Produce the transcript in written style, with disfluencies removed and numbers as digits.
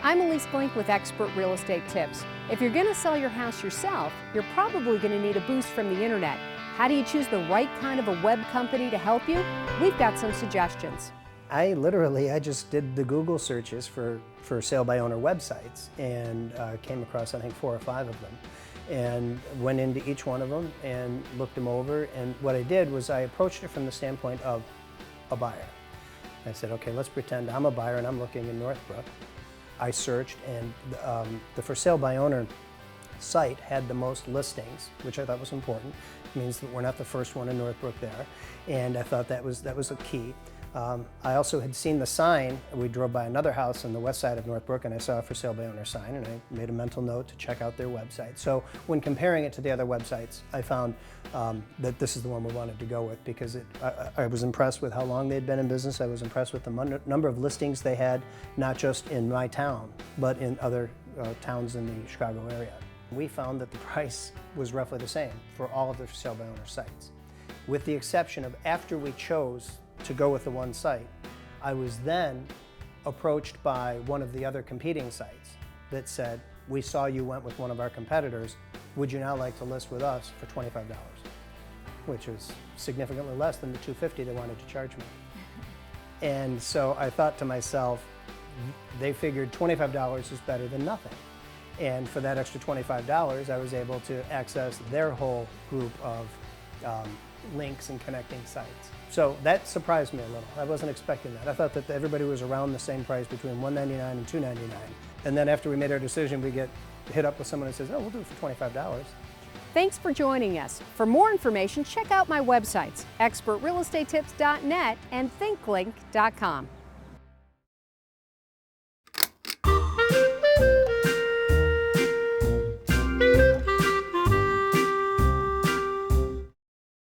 I'm Elise Blink with Expert Real Estate Tips. If you're going to sell your house yourself, you're probably going to need a boost from the internet. How do you choose the right kind of a web company to help you? We've got some suggestions. I just did the Google searches for sale by owner websites and came across I think 4 or 5 of them and went into each one of them and looked them over, and what I did was I approached it from the standpoint of a buyer. I said, okay, let's pretend I'm a buyer and I'm looking in Northbrook. I searched, and the for sale by owner site had the most listings, which I thought was important. It means that we're not the first one in Northbrook there, and I thought that was a key. I also had seen the sign. We drove by another house on the west side of Northbrook, and I saw a for sale by owner sign, and I made a mental note to check out their website. So when comparing it to the other websites, I found that this is the one we wanted to go with, because I was impressed with how long they'd been in business. I was impressed with the number of listings they had, not just in my town, but in other towns in the Chicago area. We found that the price was roughly the same for all of the for sale by owner sites, with the exception of after we chose to go with the one site, I was then approached by one of the other competing sites that said, we saw you went with one of our competitors, would you now like to list with us for $25? Which was significantly less than the $250 they wanted to charge me. And so I thought to myself, they figured $25 is better than nothing. And for that extra $25, I was able to access their whole group of links and connecting sites. So that surprised me a little. I wasn't expecting that. I thought that everybody was around the same price, between $199 and $299. And then after we made our decision, we get hit up with someone who says, oh, we'll do it for $25. Thanks for joining us. For more information, check out my websites, expertrealestatetips.net and thinklink.com.